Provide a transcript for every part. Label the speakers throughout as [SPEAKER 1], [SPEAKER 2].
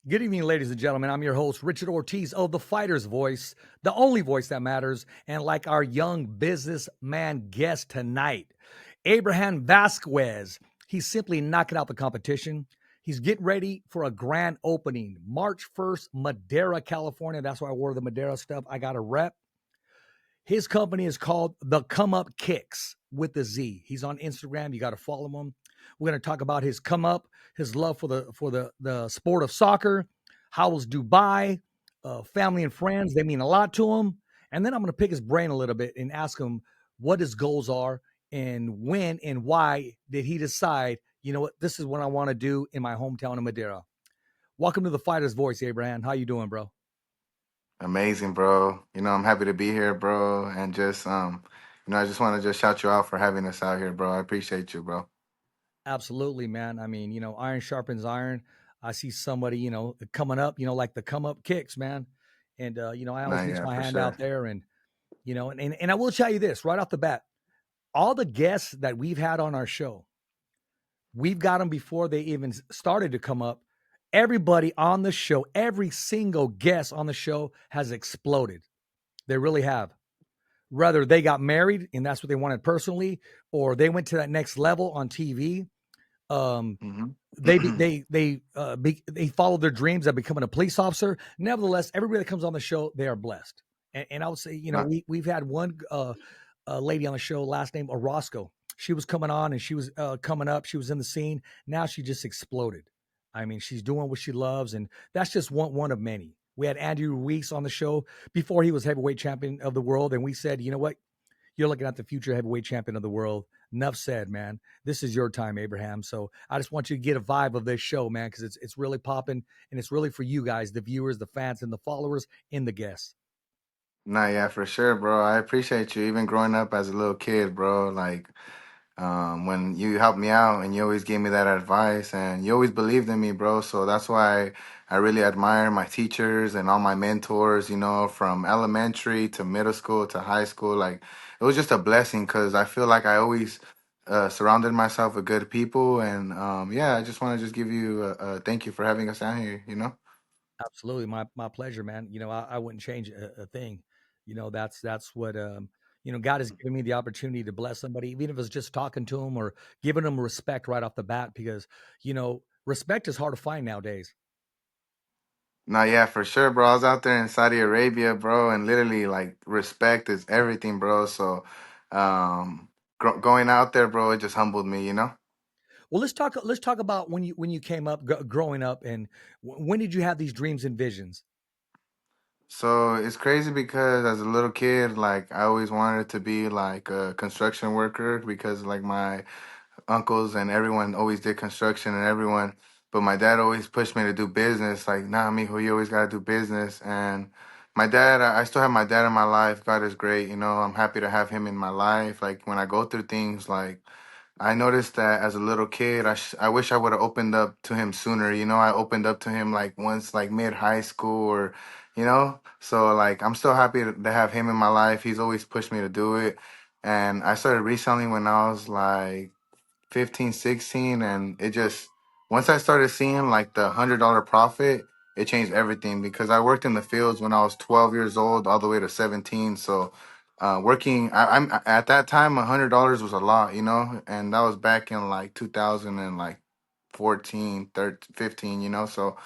[SPEAKER 1] Good evening, ladies and gentlemen. I'm your host, Richard Ortiz of The Fighter's Voice, the only voice that matters. And like our young businessman guest tonight, Abraham Vasquez, he's simply knocking out the competition. He's getting ready for a grand opening, March 1st, Madera, California. That's why I wore the Madera stuff. I got a rep. His company is called The Come Up Kickz with the Z. He's on Instagram. You got to follow him. We're going to talk about his come up, his love for the sport of soccer. How was Dubai? Family and friends, they mean a lot to him. And then I'm going to pick his brain a little bit and ask him what his goals are and when and why did he decide, you know what, this is what I want to do in my hometown of Madeira. Welcome to The Fighter's Voice, Abraham. How you doing, bro?
[SPEAKER 2] Amazing, bro. I'm happy to be here, bro. And just I just want to just shout you out for having us out here, bro. I appreciate you, bro.
[SPEAKER 1] Absolutely, man. I mean, iron sharpens iron. I see somebody, coming up, like the come up kicks, man. And I always
[SPEAKER 2] Nah,
[SPEAKER 1] reach
[SPEAKER 2] yeah,
[SPEAKER 1] my
[SPEAKER 2] for
[SPEAKER 1] hand out
[SPEAKER 2] sure.
[SPEAKER 1] there and and I will tell you this right off the bat. All the guests that we've had on our show, we've got them before they even started to come up. Everybody on the show, every single guest on the show has exploded. They really have. Whether they got married and that's what they wanted personally, or they went to that next level on TV. Um,
[SPEAKER 2] hmm
[SPEAKER 1] they follow their dreams of becoming a police officer. Nevertheless, everybody that comes on the show, they are blessed. And I would say,
[SPEAKER 2] Nah,
[SPEAKER 1] we've had one lady on the show, last name Orozco. She was coming on and she was coming up. She was in the scene. Now she just exploded. I mean, she's doing what she loves, and that's just one of many. We had Andrew Ruiz on the show before he was heavyweight champion of the world, and we said, you know what, you're looking at the future heavyweight champion of the world. Enough said, man. This is your time, Abraham. So I just want you to get a vibe of this show, man, because it's really popping and it's really for you guys, the viewers, the fans, and the followers, and the guests.
[SPEAKER 2] nah, yeah, for sure, bro. I appreciate you. Even growing up as a little kid, bro. When you helped me out and you always gave me that advice and you always believed in me, bro. So that's why I really admire my teachers and all my mentors, from elementary to middle school to high school. Like, it was just a blessing because I feel like I always surrounded myself with good people. And yeah, I just want to just give you a thank you for having us out here.
[SPEAKER 1] Absolutely, my pleasure, man. I wouldn't change a thing. That's what God has given me the opportunity to bless somebody, even if it's just talking to them or giving them respect right off the bat, because respect is hard to find nowadays.
[SPEAKER 2] No, yeah, for sure, bro. I was out there in Saudi Arabia, bro, and literally, like, respect is everything, bro. So, going out there, bro, it just humbled me.
[SPEAKER 1] Well, let's talk about when you came up growing up, and when did you have these dreams and visions?
[SPEAKER 2] So it's crazy because as a little kid, like, I always wanted to be like a construction worker because, like, my uncles and everyone always did construction and everyone, but my dad always pushed me to do business. Like, nah, mijo, you always gotta do business. And my dad, I still have my dad in my life. God is great. I'm happy to have him in my life. Like, when I go through things, like, I noticed that as a little kid, I wish I would have opened up to him sooner. I opened up to him like once, like mid high school, or. So like, I'm still happy to have him in my life. He's always pushed me to do it, and I started recently when I was like 15, 16, and it just once I started seeing like the $100 profit, it changed everything because I worked in the fields when I was 12 years old all the way to 17. So working I'm at that time $100 was a lot, and that was back in like 2000 and like 14, 13, 15. So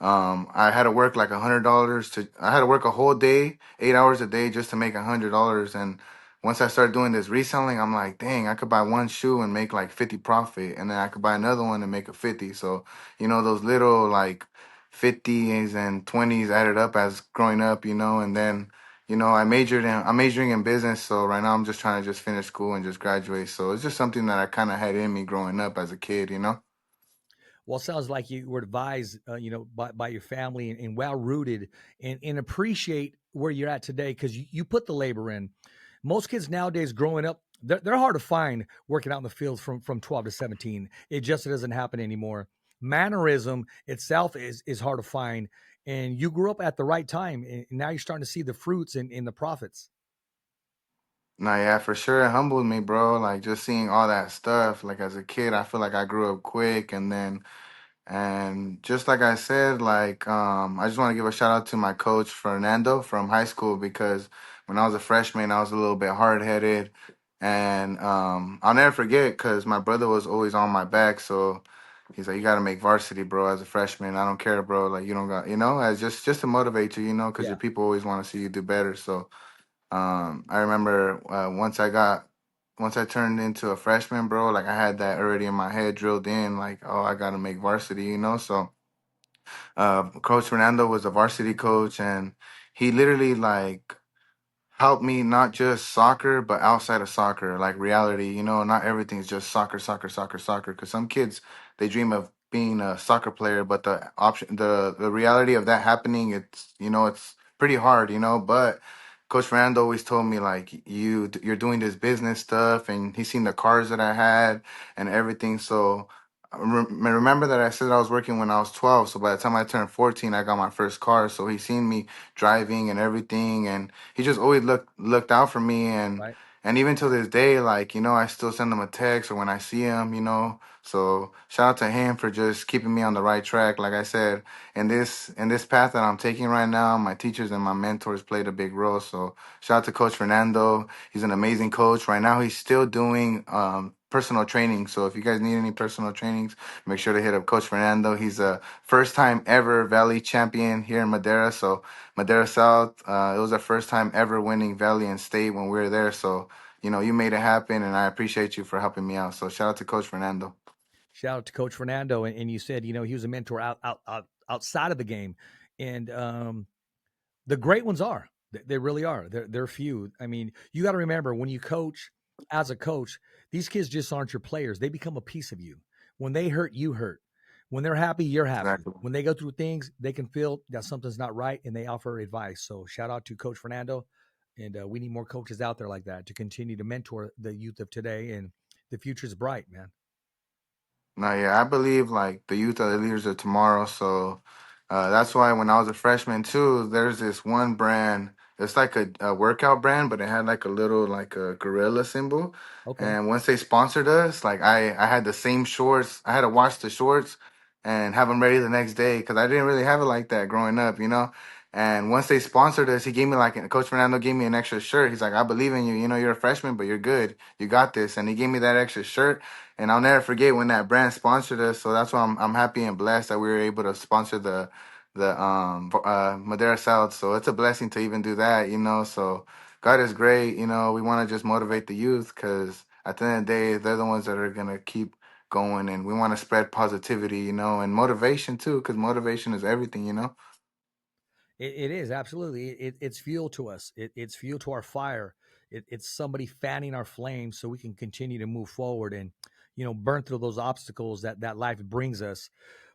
[SPEAKER 2] I had to work like $100 I had to work a whole day, 8 hours a day just to make $100. And once I started doing this reselling, I'm like, dang, I could buy one shoe and make like 50 profit, and then I could buy another one and make a 50. So, those little like 50s and 20s added up as growing up, and then, I'm majoring in business. So right now I'm just trying to just finish school and just graduate. So it's just something that I kind of had in me growing up as a kid.
[SPEAKER 1] Well, it sounds like you were advised, by your family and well rooted and appreciate where you're at today because you put the labor in. Most kids nowadays growing up, they're hard to find working out in the fields from 12 to 17. It just doesn't happen anymore. Mannerism itself is hard to find. And you grew up at the right time. And now you're starting to see the fruits and the profits.
[SPEAKER 2] No, yeah, for sure. It humbled me, bro. Like just seeing all that stuff. Like as a kid, I feel like I grew up quick, and then And just like I said, like I just want to give a shout out to my coach Fernando from high school because when I was a freshman, I was a little bit hard headed, and I'll never forget because my brother was always on my back. So he's like, "You got to make varsity, bro, as a freshman. I don't care, bro. Like you don't got, as just to motivate you, because
[SPEAKER 1] Yeah.
[SPEAKER 2] your people always want to see you do better." So I remember once I turned into a freshman, bro, like I had that already in my head drilled in, like, oh, I got to make varsity. So Coach Fernando was a varsity coach, and he literally like helped me not just soccer, but outside of soccer, like reality. Not everything's just soccer, soccer, soccer, soccer. Because some kids they dream of being a soccer player, but the reality of that happening, it's pretty hard. But Coach Fernando always told me like you're doing this business stuff, and he seen the cars that I had and everything. So remember that I said I was working when I was 12. So by the time I turned 14, I got my first car. So he seen me driving and everything, and he just always looked out for me. and
[SPEAKER 1] Right.
[SPEAKER 2] and even till this day, like, I still send him a text or when I see him. So shout out to him for just keeping me on the right track. Like I said, in this path that I'm taking right now, my teachers and my mentors played a big role. So shout out to Coach Fernando. He's an amazing coach. Right now he's still doing personal training. So if you guys need any personal trainings, make sure to hit up Coach Fernando. He's a first time ever Valley champion here in Madera. So Madera South. It was our first time ever winning Valley and State when we were there. So, you made it happen, and I appreciate you for helping me out. So, shout out to Coach Fernando.
[SPEAKER 1] Shout out to Coach Fernando, and you said he was a mentor outside of the game, and the great ones are. They really are. They're few. I mean, you got to remember when you coach as a coach, these kids just aren't your players. They become a piece of you. When they hurt, you hurt. When they're happy, you're happy.
[SPEAKER 2] Exactly.
[SPEAKER 1] When they go through things, they can feel that something's not right, and they offer advice. So shout out to Coach Fernando, and we need more coaches out there like that to continue to mentor the youth of today. And the future's bright, man.
[SPEAKER 2] No, yeah, I believe like the youth are the leaders of tomorrow. So that's why when I was a freshman too, there's this one brand. It's like a workout brand, but it had like a little like a gorilla symbol.
[SPEAKER 1] Okay.
[SPEAKER 2] And once they sponsored us, like I had the same shorts. I had to wash the shorts and have them ready the next day because I didn't really have it like that growing up. And once they sponsored us, he gave me like Coach Fernando gave me an extra shirt. He's like, I believe in you. You're a freshman, but you're good. You got this. And he gave me that extra shirt. And I'll never forget when that brand sponsored us. So that's why I'm happy and blessed that we were able to sponsor the Madera South. So it's a blessing to even do that. So God is great. We want to just motivate the youth because at the end of the day, they're the ones that are gonna keep going, and we want to spread positivity, and motivation too, because motivation is everything.
[SPEAKER 1] It is absolutely. It's fuel to us. It's fuel to our fire. It's somebody fanning our flames so we can continue to move forward and burn through those obstacles that life brings us.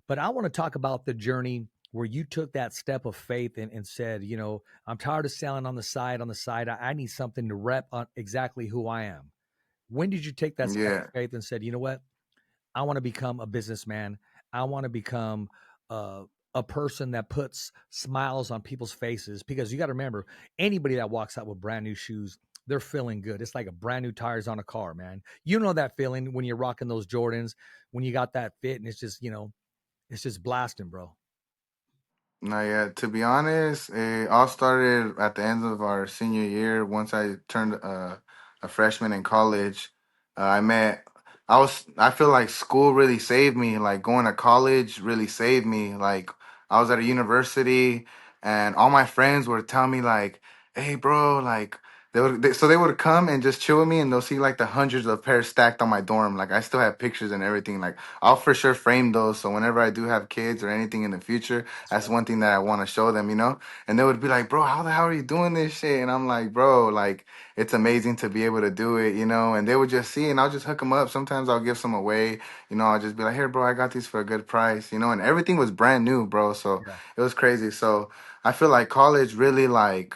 [SPEAKER 1] But I want to talk about the journey where you took that step of faith and said, I'm tired of selling on the side. I need something to rep on exactly who I am. When did you take that step
[SPEAKER 2] Yeah.
[SPEAKER 1] of faith and said, you know what? I want to become a businessman. I want to become uh, a person that puts smiles on people's faces because you got to remember anybody that walks out with brand new shoes, they're feeling good. It's like a brand new tires on a car, man. You know that feeling when you're rocking those Jordans, when you got that fit and it's just blasting, bro.
[SPEAKER 2] No, yeah. To be honest, it all started at the end of our senior year. Once I turned a freshman in college, I met. I feel like school really saved me. Like going to college really saved me. Like I was at a university, and all my friends would tell me like, "Hey, bro, like." So they would come and just chill with me, and they'll see like the hundreds of pairs stacked on my dorm. Like I still have pictures and everything. Like I'll for sure frame those. So whenever I do have kids or anything in the future,
[SPEAKER 1] That's
[SPEAKER 2] that's
[SPEAKER 1] right.
[SPEAKER 2] one thing that I want to show them. And they would be like, bro, how the hell are you doing this shit? And I'm like, bro, like, it's amazing to be able to do it. And they would just see, and I'll just hook them up. Sometimes I'll give some away. I'll just be like, here, bro, I got these for a good price. And everything was brand new, bro. So
[SPEAKER 1] Yeah.
[SPEAKER 2] it was crazy. So I feel like college really, like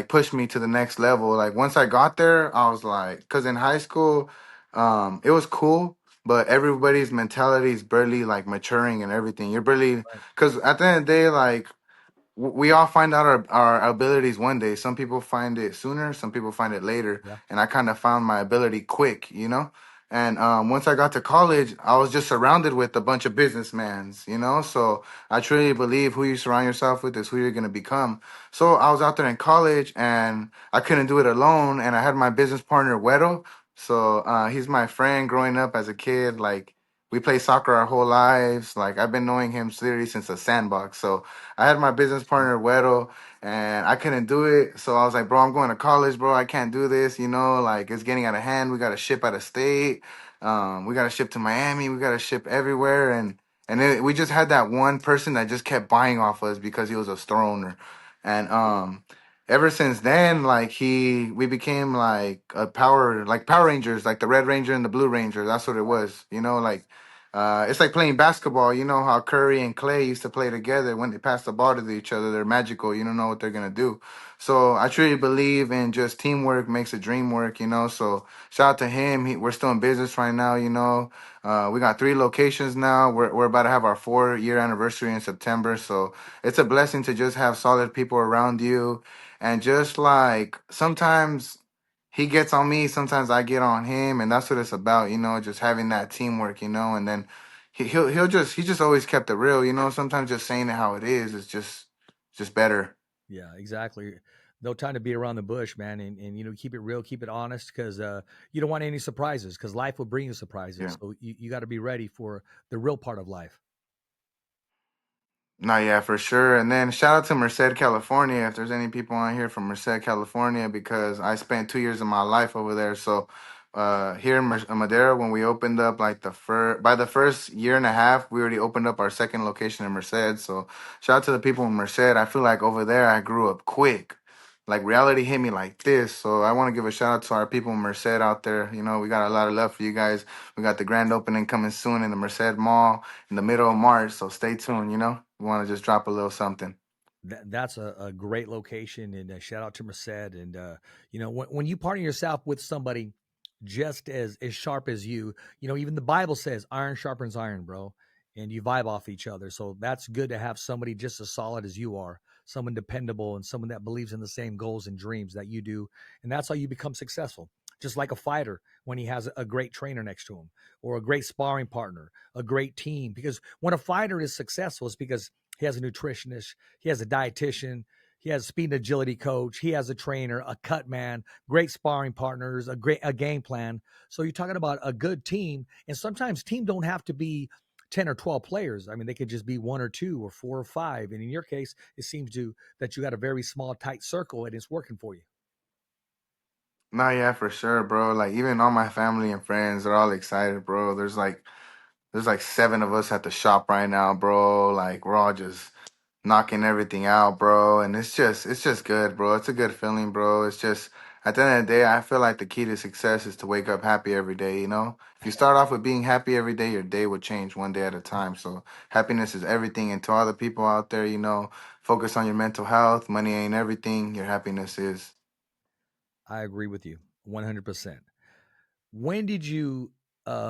[SPEAKER 2] pushed me to the next level. Like, once I got there, I was like, because in high school, it was cool. But everybody's mentality is barely like maturing and everything. You're barely
[SPEAKER 1] Right.
[SPEAKER 2] because at the end of the day, like we all find out our abilities one day. Some people find it sooner, some people find it later.
[SPEAKER 1] Yeah.
[SPEAKER 2] And I kind of found my ability quick. And once I got to college, I was just surrounded with a bunch of businessmen, you know. So I truly believe who you surround yourself with is who you're gonna become. So I was out there in college, and I couldn't do it alone. And I had my business partner Wedo. So he's my friend growing up as a kid. Like we played soccer our whole lives. Like I've been knowing him literally since the sandbox. So I had my business partner Wedo, and I couldn't do it. So I was like, bro, I'm going to college, bro. I can't do this. You know, like it's getting out of hand. We got to ship out of state. We got to ship to Miami. We got to ship everywhere. And then we just had that one person that just kept buying off us because he was a store owner. And ever since then, like we became like like Power Rangers, like the Red Ranger and the Blue Ranger. That's what it was. You know, like it's like playing basketball. You know how Curry and Clay used to play together. When they pass the ball to each other, they're magical. You don't know what they're gonna do. So I truly believe in just teamwork makes a dream work. You know, so shout out to him. We're still in business right now. You know, we got 3 locations now. We're about to have our 4-year anniversary in September. So it's a blessing to just have solid people around you, and just like sometimes he gets on me, sometimes I get on him, and that's what it's about, you know, just having that teamwork, you know. And then he just always kept it real, you know. Sometimes just saying it how it is just better.
[SPEAKER 1] Yeah, exactly. No time to beat around the bush, man, and keep it real, keep it honest, because you don't want any surprises, because life will bring you surprises.
[SPEAKER 2] Yeah.
[SPEAKER 1] So you got to be ready for the real part of life.
[SPEAKER 2] No, yeah, for sure. And then shout out to Merced, California. If there's any people on here from Merced, California, because I spent 2 years of my life over there. So here in Madera, when we opened up, like by the first year and a half, we already opened up our second location in Merced. So shout out to the people in Merced. I feel like over there, I grew up quick. Like reality hit me like this. So I want to give a shout out to our people in Merced out there. You know, we got a lot of love for you guys. We got the grand opening coming soon in the Merced Mall in the middle of March. So stay tuned, you know? We want to just drop a little something.
[SPEAKER 1] That's a great location, and shout out to Merced. And when you partner yourself with somebody just as sharp as you, even the Bible says iron sharpens iron, bro, and you vibe off each other. So that's good to have somebody just as solid as you are, someone dependable, and someone that believes in the same goals and dreams that you do. And that's how you become successful. Just like a fighter when he has a great trainer next to him, or a great sparring partner, a great team. Because when a fighter is successful, it's because he has a nutritionist, he has a dietitian, he has a speed and agility coach, he has a trainer, a cut man, great sparring partners, a game plan. So you're talking about a good team, and sometimes team don't have to be 10 or 12 players. I mean, they could just be 1 or 2 or 4 or 5. And in your case, it seems that you got a very small, tight circle and it's working for you.
[SPEAKER 2] No, yeah, for sure, bro. Like even all my family and friends are all excited, bro. There's like 7 of us at the shop right now, bro. Like we're all just knocking everything out, bro. And it's just good, bro. It's a good feeling, bro. It's just at the end of the day, I feel like the key to success is to wake up happy every day, you know? If you start off with being happy every day, your day will change one day at a time. So happiness is everything. And to all the people out there, you know, focus on your mental health. Money ain't everything. Your happiness is.
[SPEAKER 1] I agree with you 100%. When did you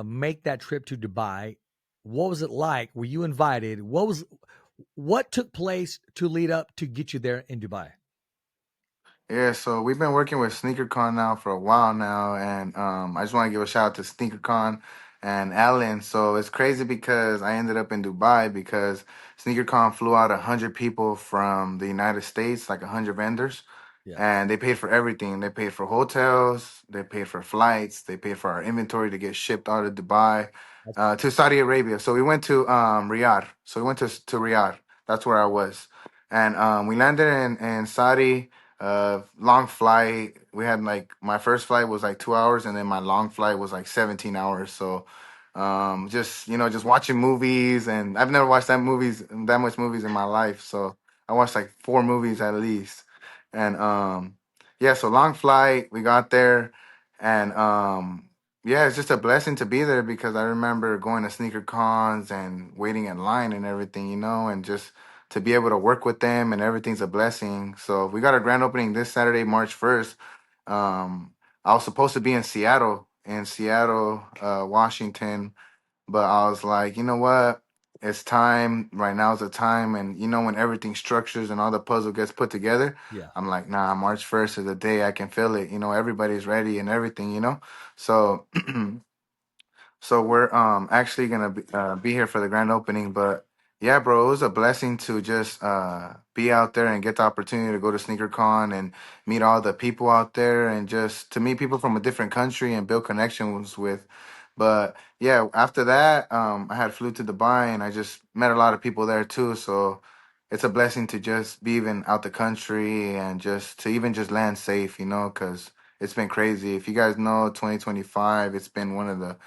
[SPEAKER 1] make that trip to Dubai? What was it like? Were you invited? What took place to lead up to get you there in Dubai?
[SPEAKER 2] Yeah, so we've been working with SneakerCon now for a while now, and I just want to give a shout out to SneakerCon and Alan. So it's crazy because I ended up in Dubai because SneakerCon flew out 100 people from the United States, like 100 vendors,
[SPEAKER 1] Yeah,
[SPEAKER 2] and they paid for everything. They paid for hotels, they paid for flights, they paid for our inventory to get shipped out of Dubai
[SPEAKER 1] that's
[SPEAKER 2] to Saudi Arabia. So we went to Riyadh. So we went to Riyadh. That's where I was, and we landed in Saudi. Long flight. We had like my first flight was like 2 hours, and then my long flight was like 17 hours. So, just just watching movies, and I've never watched that much movies in my life. So I watched like 4 movies at least, and yeah. So long flight. We got there, and yeah, it's just a blessing to be there because I remember going to sneaker cons and waiting in line and everything, and just to be able to work with them and everything's a blessing. So we got our grand opening this Saturday, March 1st. I was supposed to be in Seattle, Washington, but I was like, you know what? It's time. Right now is the time. And when everything structures and all the puzzle gets put together,
[SPEAKER 1] yeah.
[SPEAKER 2] I'm like, nah, March 1st is the day I can feel it. Everybody's ready and everything. So So we're actually gonna be here for the grand opening, but yeah, bro, it was a blessing to just be out there and get the opportunity to go to Sneaker Con and meet all the people out there and just to meet people from a different country and build connections with. But yeah, after that, I had flew to Dubai and I just met a lot of people there too. So it's a blessing to just be even out the country and just to even just land safe, you know, because it's been crazy. If you guys know 2025, it's been one of the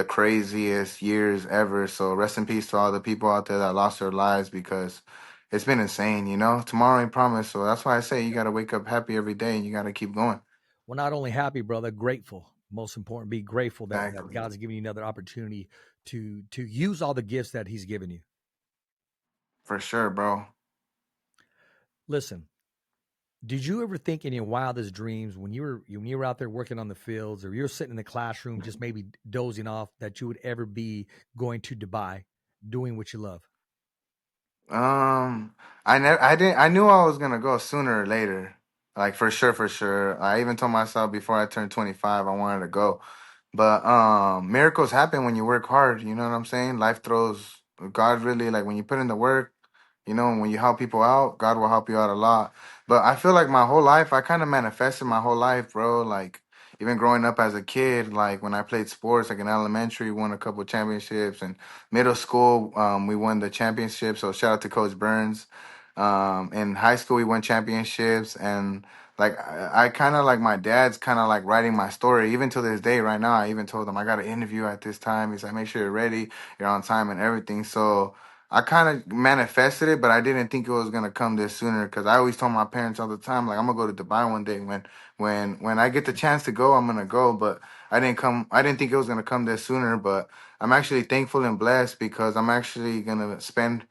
[SPEAKER 2] craziest years ever. So rest in peace to all the people out there that lost their lives because it's been insane, you know. Tomorrow ain't promised. So that's why I say you gotta wake up happy every day and you gotta keep going.
[SPEAKER 1] Well, not only happy, brother, grateful. Most important, be grateful that
[SPEAKER 2] Exactly.
[SPEAKER 1] God's giving you another opportunity to use all the gifts that He's given you.
[SPEAKER 2] For sure, bro.
[SPEAKER 1] Listen, did you ever think in your wildest dreams when you were out there working on the fields or you're sitting in the classroom just maybe dozing off that you would ever be going to Dubai doing what you love?
[SPEAKER 2] I didn't, I knew I was gonna go sooner or later. Like for sure, for sure. I even told myself before I turned 25, I wanted to go. But miracles happen when you work hard, you know what I'm saying? Life throws God really like when you put in the work, you know, when you help people out, God will help you out a lot. But I feel like my whole life, I kind of manifested my whole life, bro. Like even growing up as a kid, like when I played sports, like in elementary, won a couple championships, and middle school, we won the championship. So shout out to Coach Burns. In high school, we won championships, and like I kind of like my dad's kind of like writing my story. Even to this day, right now, I even told him I got an interview at this time. He's like, make sure you're ready, you're on time, and everything. So I kind of manifested it, but I didn't think it was gonna come this sooner because I always told my parents all the time, like I'm gonna go to Dubai one day. When I get the chance to go, I'm gonna go. But I didn't come. I didn't think it was gonna come this sooner, but I'm actually thankful and blessed because I'm actually gonna spend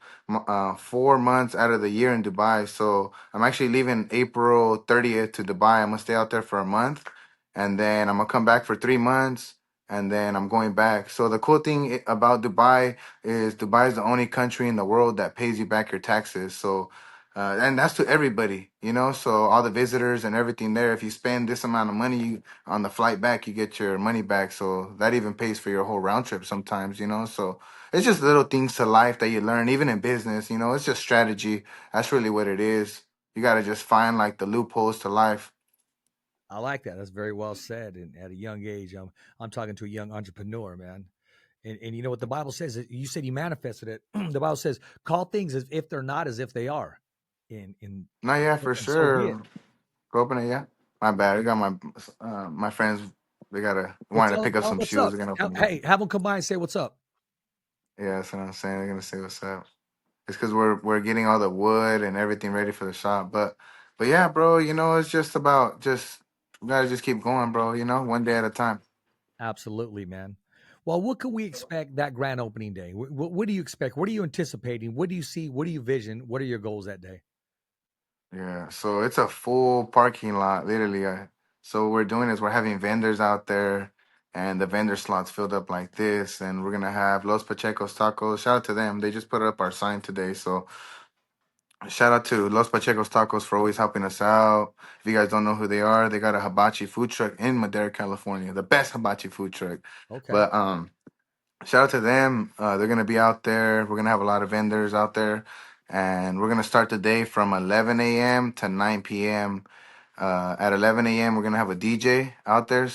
[SPEAKER 2] 4 months out of the year in Dubai. So I'm actually leaving April 30th to Dubai. I'm gonna stay out there for a month, and then I'm gonna come back for 3 months, and then I'm going back. So the cool thing about Dubai is Dubai is the only country in the world that pays you back your taxes. So. And that's to everybody, you know. So all the visitors and everything there. If you spend this amount of money on the flight back, you get your money back. So that even pays for your whole round trip sometimes, you know. So it's just little things to life that you learn, even in business. You know, it's just strategy. That's really what it is. You got to just find like the loopholes to life.
[SPEAKER 1] I like that. That's very well said. And at a young age, I'm talking to a young entrepreneur, man. And you know what the Bible says? You said you manifested it. The Bible says, "Call things as if they're not, as if they are." In
[SPEAKER 2] No, yeah, for
[SPEAKER 1] and so be it.
[SPEAKER 2] sure. Go open it, yeah. My bad. I got my friends. They gotta
[SPEAKER 1] Well,
[SPEAKER 2] wanted to pick up
[SPEAKER 1] tell them
[SPEAKER 2] some
[SPEAKER 1] what's
[SPEAKER 2] shoes.
[SPEAKER 1] up.
[SPEAKER 2] They're gonna open it.
[SPEAKER 1] Hey, have them come by and say what's up.
[SPEAKER 2] Yeah, that's what I'm saying. They're gonna say what's up. It's because we're getting all the wood and everything ready for the shop. But yeah, bro. You know, it's just about just we gotta just keep going, bro. You know, one day at a time.
[SPEAKER 1] Absolutely, man. Well, what can we expect that grand opening day? What do you expect? What are you anticipating? What do you see? What do you vision? What are your goals that day?
[SPEAKER 2] Yeah, so it's a full parking lot, literally. So what we're doing is we're having vendors out there, and the vendor slots filled up like this, and we're gonna have Los Pacheco's Tacos. Shout out to them. They just put up our sign today, so shout out to Los Pacheco's Tacos for always helping us out. If you guys don't know who they are, they got a hibachi food truck in Madera, California, the best hibachi food truck.
[SPEAKER 1] Okay.
[SPEAKER 2] But shout out to them. They're gonna be out there. We're gonna have a lot of vendors out there, and we're gonna start the day from 11 a.m. to 9 p.m. At 11 a.m., we're gonna have a DJ out there.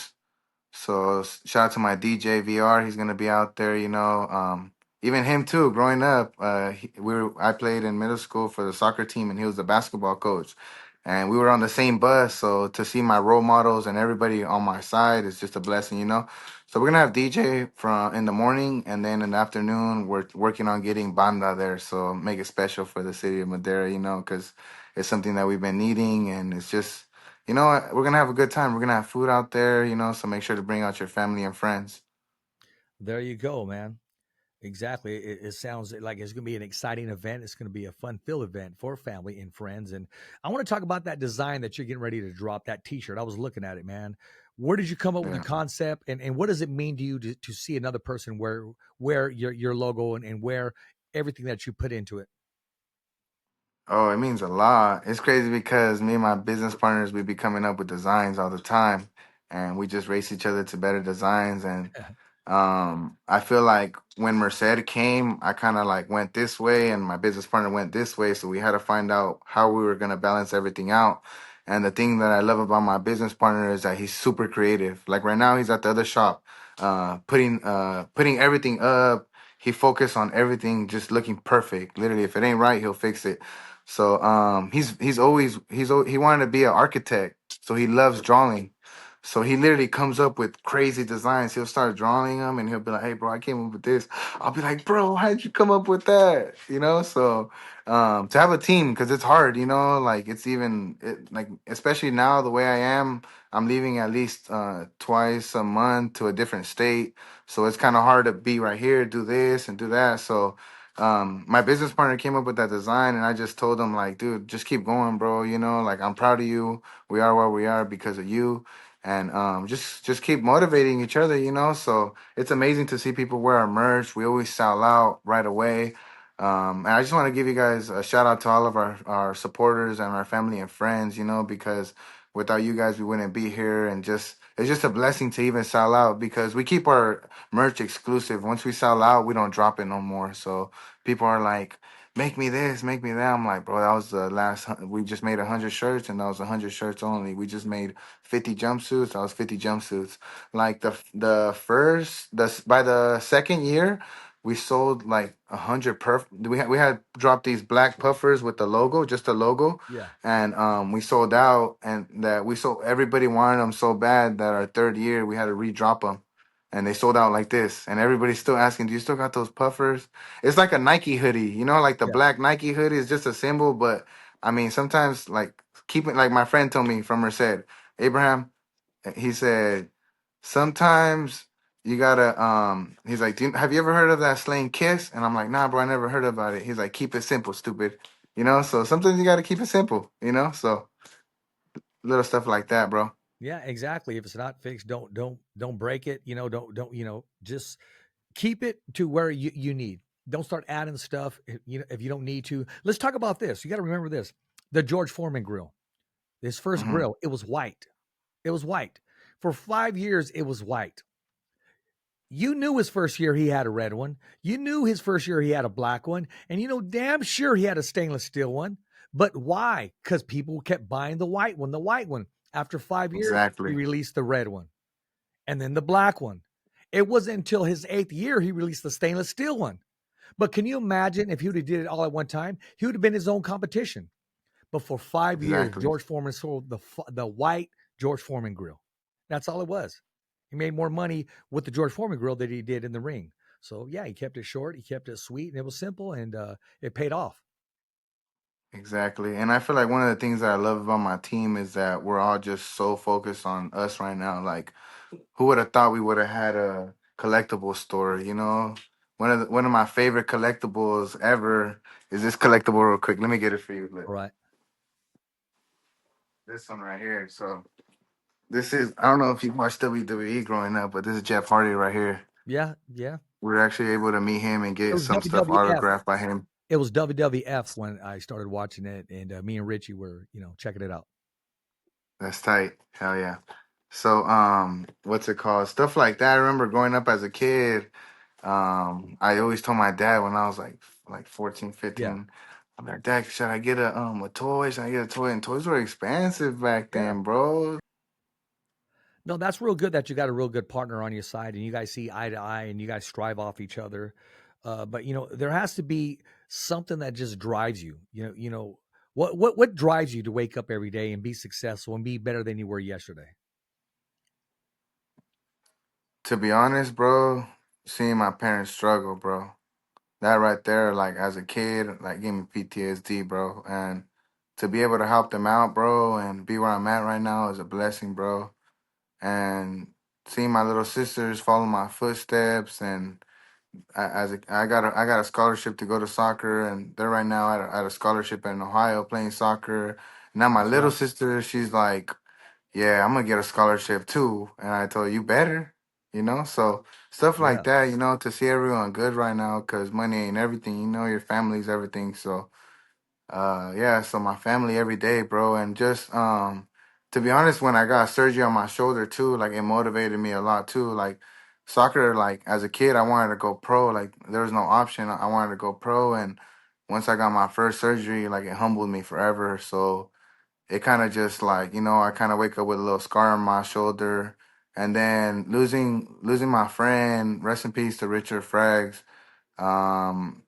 [SPEAKER 2] So shout out to my DJ VR. He's gonna be out there. You know, even him too. Growing up, I played in middle school for the soccer team, and he was the basketball coach. And we were on the same bus, so to see my role models and everybody on my side is just a blessing, you know. So we're gonna have DJ from in the morning, and then in the afternoon we're working on getting banda there, so make it special for the city of Madera, you know, because it's something that we've been needing, and it's just you know what? We're gonna have a good time. We're gonna have food out there, you know, so make sure to bring out your family and friends.
[SPEAKER 1] There you go, man. Exactly. It sounds like it's going to be an exciting event. It's going to be a fun-filled event for family and friends. And I want to talk about that design that you're getting ready to drop, that T-shirt. I was looking at it, man. Where did you come up with the
[SPEAKER 2] Yeah.
[SPEAKER 1] concept, and what does it mean to you to see another person wear your logo and wear everything that you put into it?
[SPEAKER 2] Oh, it means a lot. It's crazy because me and my business partners we be coming up with designs all the time, and we just race each other to better designs. And I feel like when Merced came, I kind of like went this way and my business partner went this way. So we had to find out how we were going to balance everything out. And the thing that I love about my business partner is that he's super creative. Like right now he's at the other shop, putting everything up. He focused on everything just looking perfect. Literally, if it ain't right, he'll fix it. So he wanted to be an architect. So he loves drawing. So he literally comes up with crazy designs. He'll start drawing them and he'll be like, "Hey, bro, I came up with this." I'll be like, "Bro, how'd you come up with that?" So to have a team, because it's hard, like like, especially now the way I am, I'm leaving at least twice a month to a different state. So it's kind of hard to be right here, do this and do that. So my business partner came up with that design and I just told him, like, dude, just keep going, bro. Like, I'm proud of you. We are where we are because of you, and just keep motivating each other, so it's amazing to see people wear our merch. We always sell out right away. And I just want to give you guys a shout out to all of our supporters and our family and friends, because without you guys we wouldn't be here. And just it's just a blessing to even sell out, because we keep our merch exclusive. Once we sell out, we don't drop it no more. So people are like, make me this, make me that. I'm like, bro, that was the we just made 100 shirts, and that was 100 shirts only. We just made 50 jumpsuits. That was 50 jumpsuits. Like by the second year, we sold like 100 we had dropped these black puffers with the logo, just the logo,
[SPEAKER 1] Yeah.
[SPEAKER 2] and we sold out, and that we sold everybody wanted them so bad that our third year we had to re-drop them. And they sold out like this, and everybody's still asking, "Do you still got those puffers?" It's like a Nike hoodie, like the
[SPEAKER 1] Yeah.
[SPEAKER 2] black Nike hoodie is just a symbol. But I mean, sometimes like keeping, like my friend told me from Merced, Abraham, he said, sometimes you gotta he's like, have you ever heard of that slang kiss? And I'm like, nah, bro, I never heard about it. He's like, keep it simple, stupid. So sometimes you gotta keep it simple, so little stuff like that, bro.
[SPEAKER 1] Yeah, exactly. If it's not fixed, don't break it. Don't just keep it to where you need. Don't start adding stuff. If you don't need to. Let's talk about this. You got to remember this: the George Foreman grill. His first
[SPEAKER 2] Hmm.
[SPEAKER 1] grill, it was white. It was white. For 5 years, it was white. You knew his first year he had a red one. You knew his first year he had a black one. And you know damn sure he had a stainless steel one. But why? Because people kept buying the white one, the white one. After 5 years, he
[SPEAKER 2] Exactly.
[SPEAKER 1] released the red one and then the black one. It wasn't until his 8th year he released the stainless steel one. But can you imagine if he would have did it all at one time? He would have been his own competition. But for 5 years,
[SPEAKER 2] Exactly.
[SPEAKER 1] George Foreman sold the white George Foreman grill. That's all it was. He made more money with the George Foreman grill than he did in the ring. So yeah, he kept it short, he kept it sweet, and it was simple, and it paid off.
[SPEAKER 2] Exactly. And I feel like one of the things that I love about my team is that we're all just so focused on us right now. Like, who would have thought we would have had a collectible store, One of my favorite collectibles ever is this collectible real quick. Let me get it for you. Look.
[SPEAKER 1] All right.
[SPEAKER 2] This one right here. So this is, I don't know if you watched WWE growing up, but this is Jeff Hardy right here.
[SPEAKER 1] Yeah, yeah.
[SPEAKER 2] We were actually able to meet him and
[SPEAKER 1] It
[SPEAKER 2] get
[SPEAKER 1] was
[SPEAKER 2] some stuff
[SPEAKER 1] WWF.
[SPEAKER 2] autographed by him.
[SPEAKER 1] It was WWF when I started watching it, and me and Richie were, checking it out.
[SPEAKER 2] That's tight. Hell yeah. So what's it called? Stuff like that. I remember growing up as a kid. I always told my dad when I was like 14,
[SPEAKER 1] Yeah,
[SPEAKER 2] 15. I'm like, Dad, should I get a toy? Should I get a toy? And toys were expensive back
[SPEAKER 1] yeah.
[SPEAKER 2] then, bro.
[SPEAKER 1] No, that's real good that you got a real good partner on your side, and you guys see eye to eye, and you guys strive off each other. But there has to be something that just drives you. What drives you to wake up every day and be successful and be better than you were yesterday?
[SPEAKER 2] To be honest, bro, seeing my parents struggle, bro. That right there, like as a kid, like gave me PTSD, bro. And to be able to help them out, bro, and be where I'm at right now is a blessing, bro. And seeing my little sisters follow my footsteps, and I got a scholarship to go to soccer, and they're right now at a scholarship in Ohio playing soccer. Now my
[SPEAKER 1] That's
[SPEAKER 2] little
[SPEAKER 1] right.
[SPEAKER 2] sister, she's like, yeah, I'm gonna get a scholarship too. And I told her, you better, So stuff like
[SPEAKER 1] Yeah.
[SPEAKER 2] that, to see everyone good right now, because money ain't everything, your family's everything. So, yeah, so my family every day, bro. And just, to be honest, when I got surgery on my shoulder too, like it motivated me a lot too. Like, soccer, like as a kid, I wanted to go pro. Like there was no option. I wanted to go pro, and once I got my first surgery, like it humbled me forever. So it kind of just like I kind of wake up with a little scar on my shoulder, and then losing my friend. Rest in peace to Richard Fraggs. Um,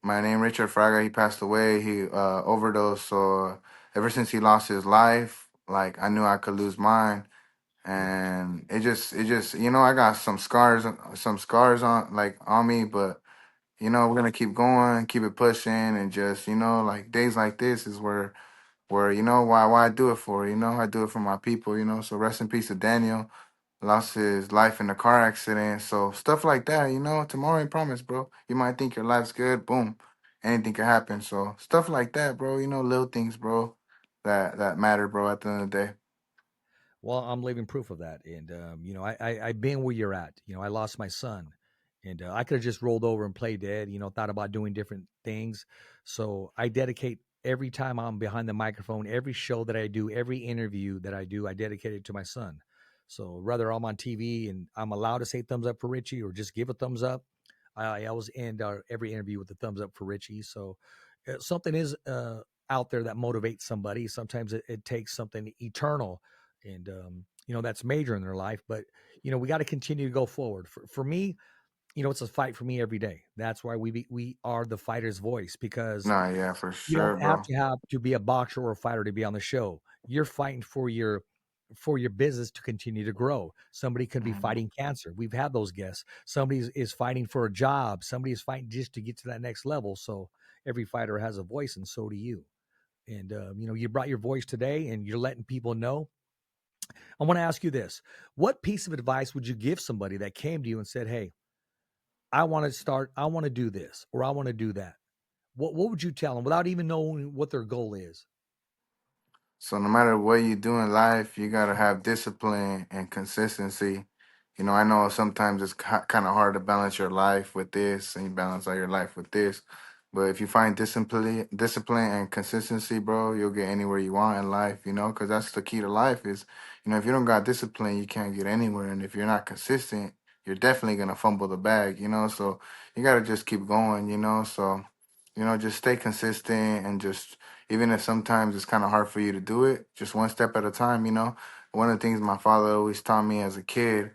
[SPEAKER 2] my name Richard Fraga. He passed away. He overdosed. So ever since he lost his life, like I knew I could lose mine, and it just I got some scars on like on me, but we're gonna keep going, keep it pushing, and just like days like this is where why I do it for. I do it for my people. So rest in peace to Daniel. Lost his life in a car accident. So stuff like that. Tomorrow ain't promised, bro. You might think your life's good. Boom, anything can happen. So stuff like that, bro. Little things, bro, that matter, bro. At the end of the day.
[SPEAKER 1] Well, I'm living proof of that, and I've been where you're at. I lost my son, and I could have just rolled over and played dead. Thought about doing different things. So I dedicate every time I'm behind the microphone, every show that I do, every interview that I do, I dedicate it to my son. So whether I'm on TV and I'm allowed to say thumbs up for Richie or just give a thumbs up, I always end every interview with a thumbs up for Richie. So something is out there that motivates somebody. Sometimes it takes something eternal, and that's major in their life. But we got to continue to go forward. For me, it's a fight for me every day. That's why we are the fighter's voice, because
[SPEAKER 2] Nah, yeah, for
[SPEAKER 1] you
[SPEAKER 2] sure,
[SPEAKER 1] don't have
[SPEAKER 2] bro.
[SPEAKER 1] to be a boxer or a fighter to be on the show. You're fighting for your business to continue to grow. Somebody could be
[SPEAKER 2] Mhm.
[SPEAKER 1] fighting cancer. We've had those guests. Somebody is fighting for a job. Somebody is fighting just to get to that next level. So every fighter has a voice, and so do you. And you brought your voice today, and you're letting people know. I want to ask you this: what piece of advice would you give somebody that came to you and said, "Hey, I want to start. I want to do this, or I want to do that." What would you tell them without even knowing what their goal is?
[SPEAKER 2] So no matter what you do in life, you gotta have discipline and consistency. I know sometimes it's kind of hard to balance your life with this, and you balance out your life with this. But if you find discipline and consistency, bro, you'll get anywhere you want in life. Because that's the key to life. Is if you don't got discipline, you can't get anywhere, and if you're not consistent, you're definitely gonna fumble the bag. So you gotta just keep going. So just stay consistent and just even if sometimes it's kind of hard for you to do it, just one step at a time. One of the things my father always taught me as a kid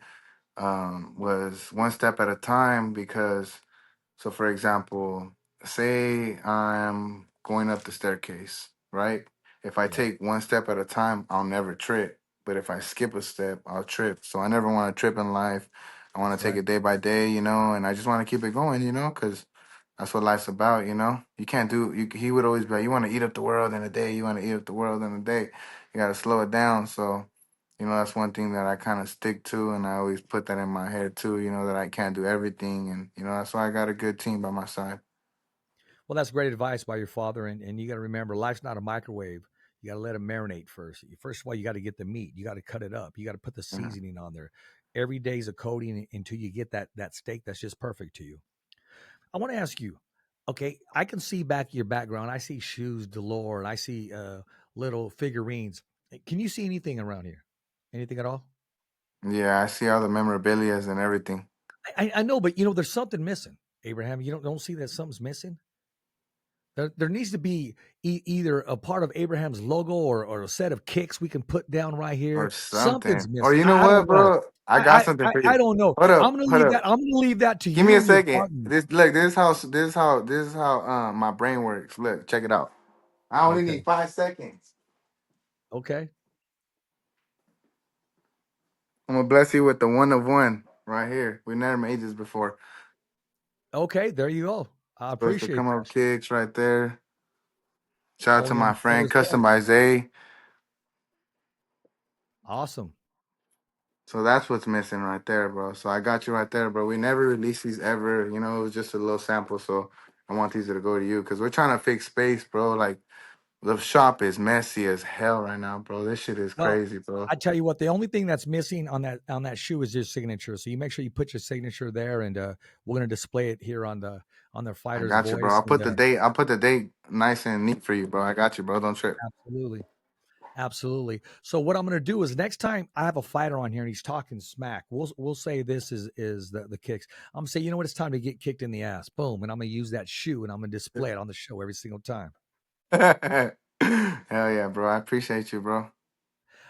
[SPEAKER 2] was one step at a time because so, for example, say I'm going up the staircase, right? If I
[SPEAKER 1] Yeah,
[SPEAKER 2] take one step at a time, I'll never trip. But if I skip a step, I'll trip. So I never want to trip in life. I want
[SPEAKER 1] that's
[SPEAKER 2] to take
[SPEAKER 1] right.
[SPEAKER 2] it day by day, and I just want to keep it going, because that's what life's about. You can't do. He would always be like, you want to eat up the world in a day. You want to eat up the world in a day. You got to slow it down. So that's one thing that I kind of stick to, and I always put that in my head too. That I can't do everything, and that's why I got a good team by my side.
[SPEAKER 1] Well, that's great advice by your father, and you got to remember, life's not a microwave. You got to let it marinate first. First of all, you got to get the meat. You got to cut it up. You got to put the
[SPEAKER 2] Mhm.
[SPEAKER 1] seasoning on there. Every day's a coating until you get that steak that's just perfect to you. I want to ask you, okay, I can see back your background. I see shoes galore, and I see little figurines. Can you see anything around here? Anything at all?
[SPEAKER 2] Yeah, I see all the memorabilia and everything.
[SPEAKER 1] I know, but there's something missing, Abraham. You don't see that something's missing. There needs to be either a part of Abraham's logo or a set of kicks we can put down right
[SPEAKER 2] Or
[SPEAKER 1] here. Something's
[SPEAKER 2] something. Or
[SPEAKER 1] missing.
[SPEAKER 2] you know
[SPEAKER 1] I
[SPEAKER 2] what,
[SPEAKER 1] don't know.
[SPEAKER 2] bro? I got something for
[SPEAKER 1] I
[SPEAKER 2] you.
[SPEAKER 1] don't know.
[SPEAKER 2] Hold up,
[SPEAKER 1] I'm gonna
[SPEAKER 2] hold
[SPEAKER 1] leave
[SPEAKER 2] up.
[SPEAKER 1] that. I'm gonna leave that to
[SPEAKER 2] Give me
[SPEAKER 1] you
[SPEAKER 2] a
[SPEAKER 1] and your
[SPEAKER 2] second.
[SPEAKER 1] partner.
[SPEAKER 2] This look. This is how my brain works. Look, check it out. I only
[SPEAKER 1] Okay.
[SPEAKER 2] need 5 seconds.
[SPEAKER 1] Okay.
[SPEAKER 2] I'm gonna bless you with the one of one right here. We never made this before.
[SPEAKER 1] Okay. There you go. I
[SPEAKER 2] So it's the
[SPEAKER 1] appreciate
[SPEAKER 2] come
[SPEAKER 1] that.
[SPEAKER 2] up kicks right there. Shout out to
[SPEAKER 1] Only on
[SPEAKER 2] my
[SPEAKER 1] the
[SPEAKER 2] friend
[SPEAKER 1] fighter's
[SPEAKER 2] Custom
[SPEAKER 1] voice.
[SPEAKER 2] by Zay.
[SPEAKER 1] Awesome.
[SPEAKER 2] So that's what's missing right there, bro. So I got you right there, bro. We never released these ever. It was just a little sample. So I want these to go to you because we're trying to fix space, bro. Like the shop is messy as hell right now, bro. This shit is
[SPEAKER 1] Well,
[SPEAKER 2] crazy, bro.
[SPEAKER 1] I tell you what, the only thing that's missing on that shoe is your signature. So you make sure you put your signature there, and we're gonna display it here on the
[SPEAKER 2] I
[SPEAKER 1] fighter's
[SPEAKER 2] got you, bro.
[SPEAKER 1] voice.
[SPEAKER 2] I'll
[SPEAKER 1] And
[SPEAKER 2] put the date. I'll put the date nice and neat for you, bro. I got you, bro. Don't trip.
[SPEAKER 1] absolutely. Absolutely. So what I'm going to do is next time I have a fighter on here and he's talking smack, we'll say this is the kicks. I'm gonna say, you know what, it's time to get kicked in the ass. Boom, and I'm gonna use that shoe and I'm gonna display it on the show every single time.
[SPEAKER 2] Hell yeah, bro. I appreciate you, bro.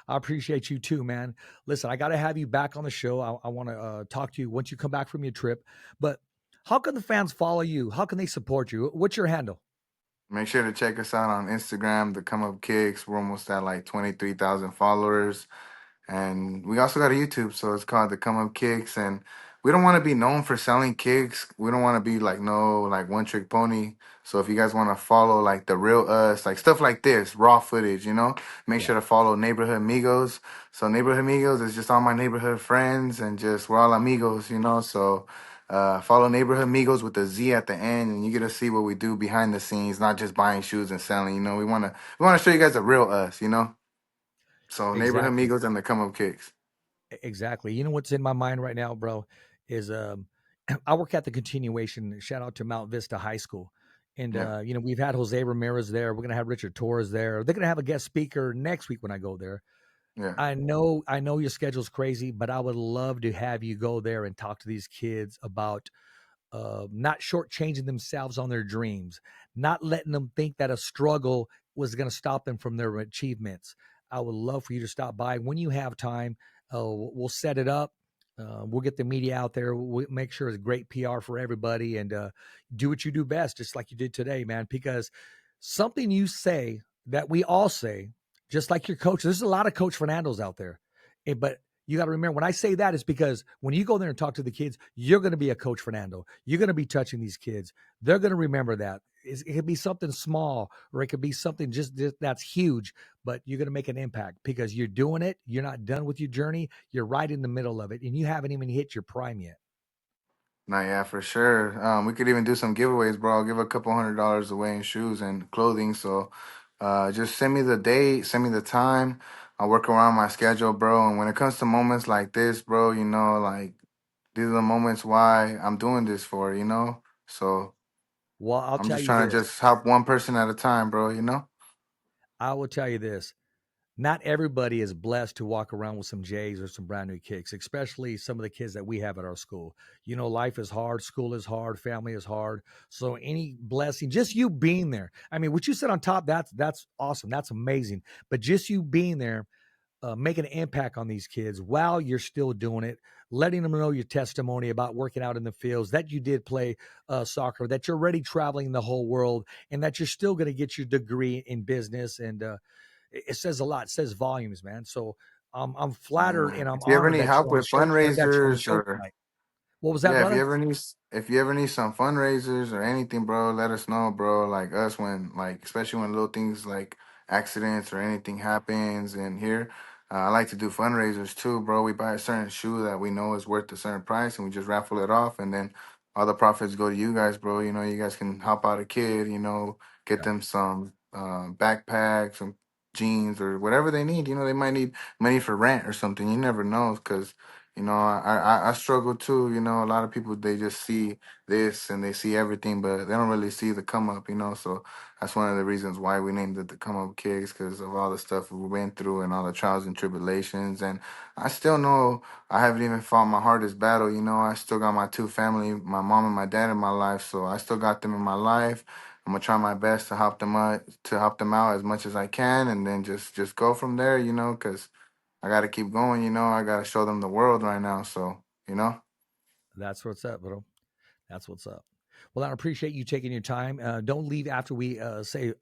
[SPEAKER 1] I appreciate you too, man. Listen, I got to have you back on the show. I want to talk to you once you come back from your trip. But how can the fans follow you? How can they support you? What's your handle?
[SPEAKER 2] Make sure to check us out on Instagram, the Come Up Kicks. We're almost at like 23,000 followers. And we also got a YouTube, so it's called the Come Up Kicks. And we don't want to be known for selling kicks. We don't want to be like no like one trick pony. So if you guys want to follow like the real us, like stuff like this, raw footage, make
[SPEAKER 1] Yeah,
[SPEAKER 2] sure to follow Neighborhood Amigos. So Neighborhood Amigos is just all my neighborhood friends and just we're all amigos. So follow Neighborhood Amigos with a Z at the end, and you get to see what we do behind the scenes, not just buying shoes and selling. We wanna show you guys the real us. So Neighborhood
[SPEAKER 1] exactly.
[SPEAKER 2] Migos and the Come Up Kicks.
[SPEAKER 1] Exactly. You know what's in my mind right now, bro, is I work at the continuation. Shout out to Mount Vista High School. And
[SPEAKER 2] Yeah,
[SPEAKER 1] we've had Jose Ramirez there. We're gonna have Richard Torres there. They're gonna have a guest speaker next week when I go there.
[SPEAKER 2] yeah.
[SPEAKER 1] I know your schedule's crazy, but I would love to have you go there and talk to these kids about not shortchanging themselves on their dreams, not letting them think that a struggle was going to stop them from their achievements. I would love for you to stop by when you have time. We'll set it up. We'll get the media out there. We'll make sure it's great PR for everybody and do what you do best, just like you did today, man. Because something you say that we all say, just like your coach, there's a lot of Coach Fernandos out there, but you got to remember when I say that, it's because when you go there and talk to the kids, you're going to be a Coach Fernando. You're going to be touching these kids. They're going to remember that. It could be something small or it could be something just that's huge, but you're going to make an impact because you're doing it. You're not done with your journey. You're right in the middle of it and you haven't even hit your prime yet.
[SPEAKER 2] No, yeah, for sure. We could even do some giveaways, bro. I'll give a couple $100 away in shoes and clothing. So just send me the date, send me the time. I'll work around my schedule, bro. And when it comes to moments like this, bro, like these are the moments why I'm doing this for. So
[SPEAKER 1] Well, I'll
[SPEAKER 2] I'm
[SPEAKER 1] tell
[SPEAKER 2] just
[SPEAKER 1] you
[SPEAKER 2] trying to
[SPEAKER 1] this.
[SPEAKER 2] just help one person at a time, bro.
[SPEAKER 1] I will tell you this. Not everybody is blessed to walk around with some J's or some brand new kicks, especially some of the kids that we have at our school. Life is hard, school is hard, family is hard. So any blessing, just you being there. I mean, what you said on top, that's awesome. That's amazing. But just you being there, making an impact on these kids while you're still doing it, letting them know your testimony about working out in the fields, that you did play soccer, that you're already traveling the whole world, and that you're still going to get your degree in business. And it says a lot. It says volumes, man. So I'm flattered
[SPEAKER 2] Yeah.
[SPEAKER 1] and I'm
[SPEAKER 2] If you ever
[SPEAKER 1] honored
[SPEAKER 2] need
[SPEAKER 1] that
[SPEAKER 2] help
[SPEAKER 1] you're on the
[SPEAKER 2] with
[SPEAKER 1] show. That you're on the
[SPEAKER 2] fundraisers
[SPEAKER 1] show
[SPEAKER 2] or
[SPEAKER 1] tonight. What was that,
[SPEAKER 2] yeah, if you
[SPEAKER 1] brother?
[SPEAKER 2] ever need if you ever need some fundraisers or anything, bro, let us know, bro. Like us when like especially when little things like accidents or anything happens and here. I like to do fundraisers too, bro. We buy a certain shoe that we know is worth a certain price and we just raffle it off and then all the profits go to you guys, bro. You guys can help out a kid, get
[SPEAKER 1] Yeah,
[SPEAKER 2] them some backpacks, some jeans or whatever they need. They might need money for rent or something. You never know because I struggle too. A lot of people they just see this and they see everything, but they don't really see the come up. So that's one of the reasons why we named it the Come Up Kicks because of all the stuff we went through and all the trials and tribulations. And I still know I haven't even fought my hardest battle. I still got my two family, my mom and my dad in my life, so I still got them in my life. I'm gonna try my best to help them out as much as I can, and then just go from there. Because I got to keep going. I got to show them the world right now. So.
[SPEAKER 1] that's what's up, bro. That's what's up. Well, I appreciate you taking your time. Don't leave after we say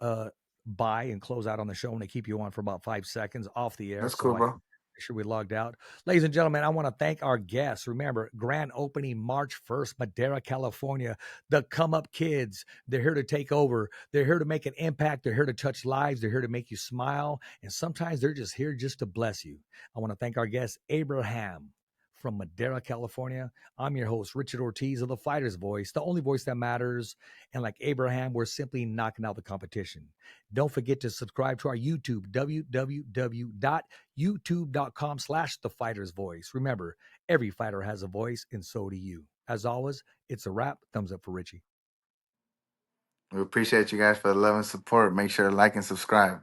[SPEAKER 1] bye and close out on the show and they keep you on for about 5 seconds off the air
[SPEAKER 2] That's
[SPEAKER 1] so
[SPEAKER 2] cool,
[SPEAKER 1] I
[SPEAKER 2] bro.
[SPEAKER 1] can make sure we logged out. Ladies and gentlemen, I want to thank our guests. Remember, grand opening March 1st, Madera, California. The Come Up Kids. They're here to take over. They're here to make an impact. They're here to touch lives. They're here to make you smile. And sometimes they're just here just to bless you. I want to thank our guest, Abraham from Madera, California. I'm your host, Richard Ortiz of The Fighter's Voice, the only voice that matters. And like Abraham, we're simply knocking out the competition. Don't forget to subscribe to our YouTube, www.youtube.com/The Fighter's Voice. Remember, every fighter has a voice, and so do you. As always, it's a wrap. Thumbs up for Richie.
[SPEAKER 2] We appreciate you guys for the love and support. Make sure to like and subscribe.